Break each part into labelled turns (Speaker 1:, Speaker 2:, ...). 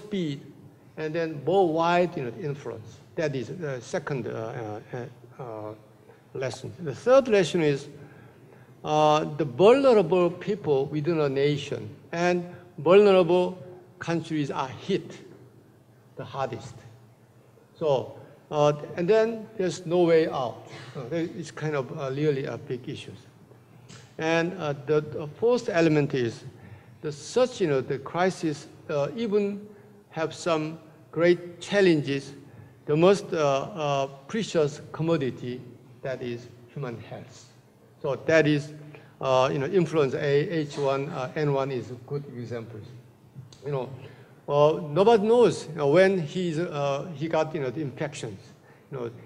Speaker 1: speed, and then more wide influence. That is the second lesson. The third lesson is the vulnerable people within a nation and vulnerable countries are hit the hardest. So, and then there's no way out. It's kind of really a big issue. And the fourth element is such, the crisis even have some great challenges. The most precious commodity, that is human health. So that is, influenza A, H1N1 is a good example. Nobody knows when he got the infections.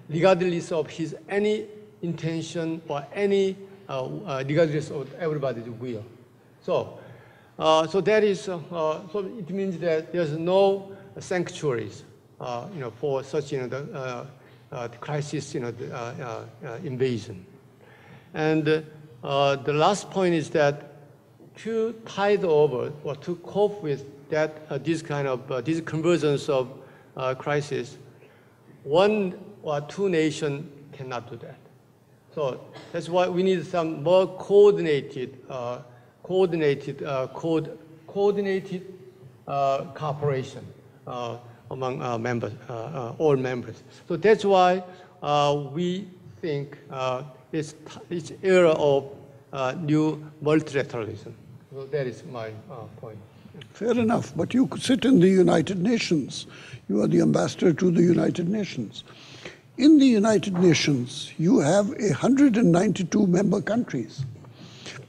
Speaker 1: Regardless of his any intention or any regardless of everybody's will. So that is so it means that there's no sanctuaries for such the crisis invasion. And the last point is that to tide over or to cope with that these conversions of crisis, one or two nations cannot do that. So that's why we need some more coordinated cooperation among members, all members. So that's why we think it's era of new multilateralism. So that is my point.
Speaker 2: Fair enough, but you sit in the United Nations. You are the ambassador to the United Nations. In the United Nations, you have 192 member countries,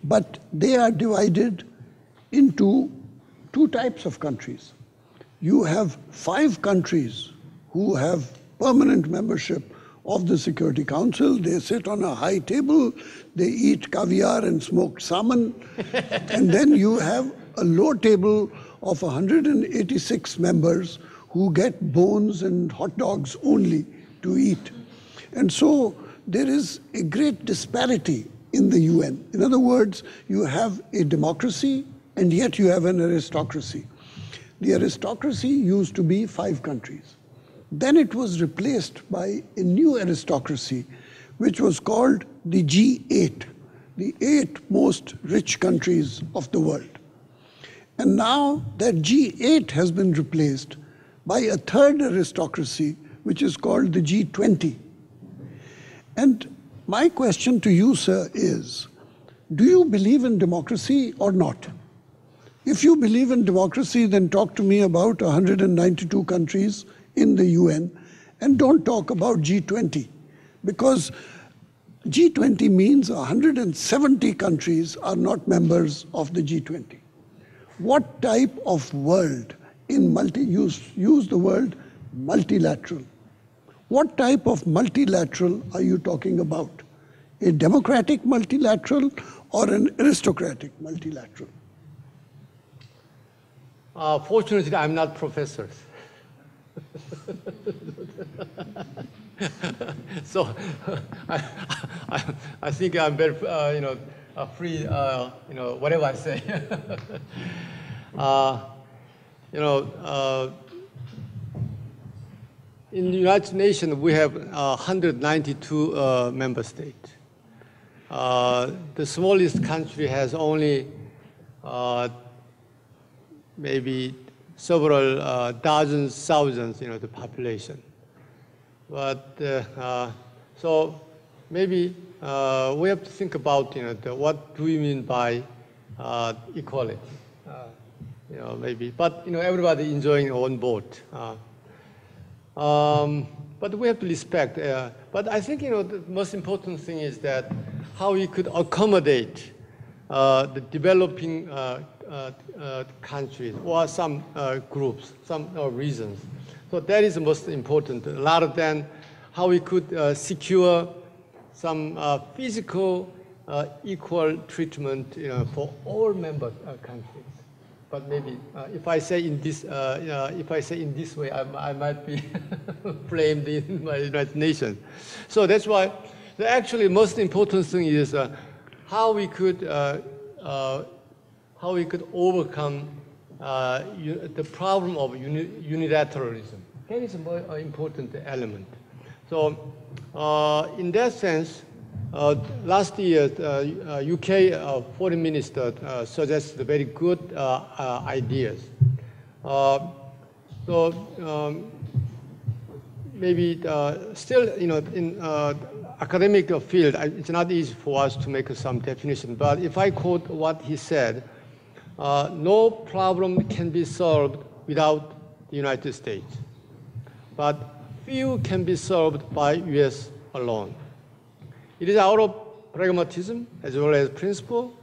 Speaker 2: but they are divided into two types of countries. You have 5 countries who have permanent membership of the Security Council. They sit on a high table, they eat caviar and smoked salmon, and then you have a low table of 186 members who get bones and hot dogs only to eat. And so there is a great disparity in the UN. In other words, you have a democracy and yet you have an aristocracy. The aristocracy used to be 5 countries. Then it was replaced by a new aristocracy, which was called the G8, the 8 most rich countries of the world. And now that G8 has been replaced by a third aristocracy, which is called the G20. And my question to you, sir, is, do you believe in democracy or not? If you believe in democracy, then talk to me about 192 countries in the UN, and don't talk about G20, because G20 means 170 countries are not members of the G20. What type of world use the word multilateral? What type of multilateral are you talking about? A democratic multilateral or an aristocratic multilateral?
Speaker 1: Fortunately, I'm not professor. So I think I'm very, free, whatever I say. In the United Nations, we have 192 member states. The smallest country has only maybe several dozens, thousands, the population. But so maybe we have to think about, what do we mean by equality? Maybe, but everybody enjoying on board. But we have to respect. But I think the most important thing is that how we could accommodate the developing countries or some groups, some reasons. So that is the most important, rather than how we could secure some physical equal treatment for all member countries. But maybe if I say in this, way, I might be blamed in my United Nations. So that's why the actually most important thing is how we could overcome the problem of unilateralism. That is a more important element. So in that sense, last year, UK foreign minister suggested very good ideas. Maybe still, in academic field, it's not easy for us to make some definition. But if I quote what he said, no problem can be solved without the United States, but few can be solved by U.S. alone. It is out of pragmatism as well as principle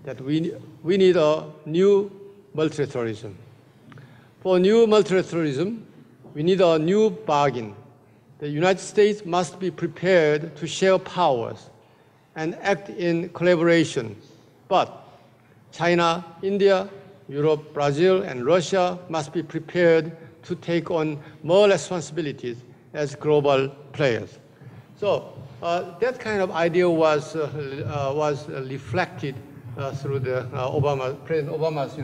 Speaker 1: that we need a new multilateralism. For new multilateralism, we need a new bargain. The United States must be prepared to share powers and act in collaboration. But China, India, Europe, Brazil, and Russia must be prepared to take on more responsibilities as global players. So that kind of idea was reflected through the President Obama's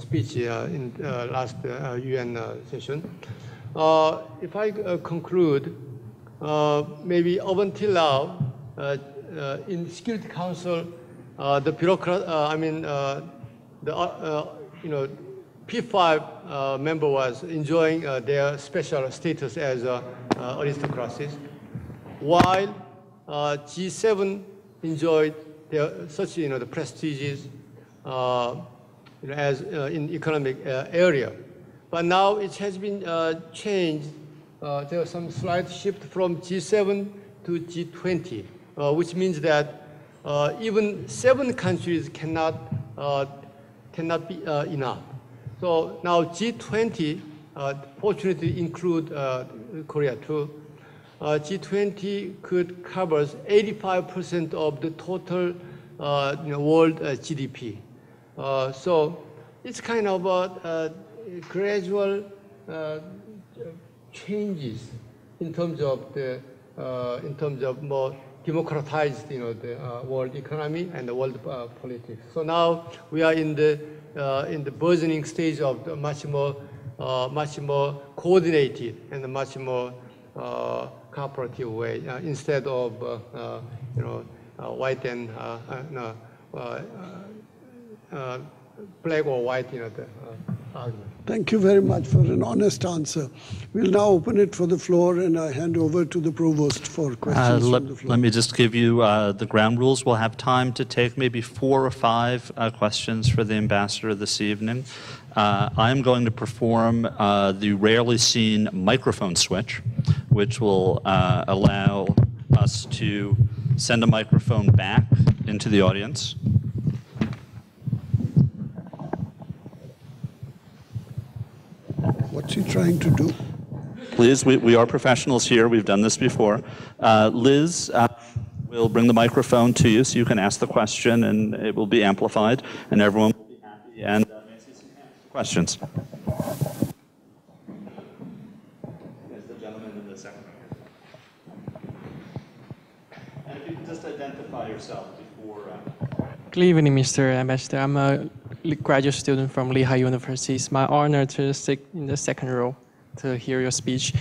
Speaker 1: speech in last UN session. If I conclude, maybe up until now, in Security Council, the bureaucrat, P5 member was enjoying their special status as aristocracies, while G7 enjoyed such the prestiges as in economic area. But now it has been changed. There was some slight shift from G7 to G20, which means that even 7 countries cannot be enough. So now G20, fortunately include Korea too. G20 could cover 85% of the total world GDP. So it's kind of gradual changes in terms of more democratized, the world economy and the world politics. So now we are in the burgeoning stage of the much more coordinated and a much more cooperative way instead of white and black or white argument.
Speaker 2: Thank you very much for an honest answer. We'll now open it for the floor, and I hand over to the provost for questions from the floor.
Speaker 3: Let me just give you the ground rules. We'll have time to take maybe 4 or 5 questions for the ambassador this evening. I'm going to perform the rarely seen microphone switch, which will allow us to send a microphone back into the audience.
Speaker 2: What's he trying to do?
Speaker 3: Liz, we are professionals here. We've done this before. Liz will bring the microphone to you so you can ask the question, and it will be amplified, and everyone will be happy. And may I see some questions? There's the gentleman in the second row. And if you can just identify yourself before.
Speaker 4: Good evening, Mr. Ambassador. I'm a graduate student from Lehigh University. It's my honor to sit in the second row to hear your speech.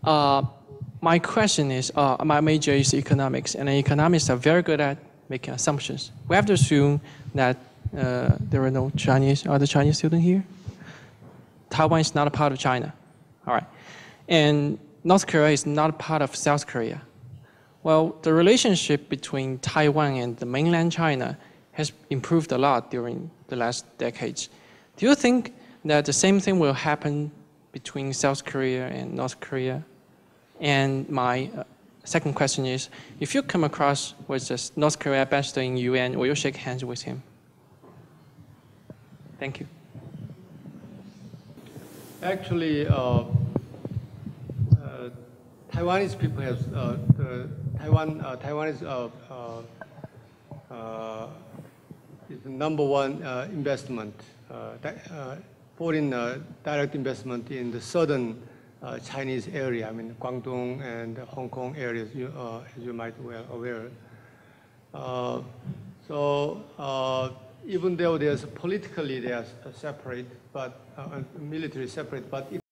Speaker 4: My question is, my major is economics, and economists are very good at making assumptions. We have to assume that there are no other Chinese students here. Taiwan is not a part of China. All right. And North Korea is not a part of South Korea. Well, the relationship between Taiwan and the mainland China has improved a lot during the last decades. Do you think that the same thing will happen between South Korea and North Korea? And my second question is, if you come across with the North Korea ambassador in UN, will you shake hands with him? Thank you.
Speaker 1: Actually, Taiwanese people have Taiwan is the #1 investment, foreign direct investment in the southern Chinese area. I mean, Guangdong and Hong Kong areas, as you might well aware. So even though there's politically they are separate, but military separate, but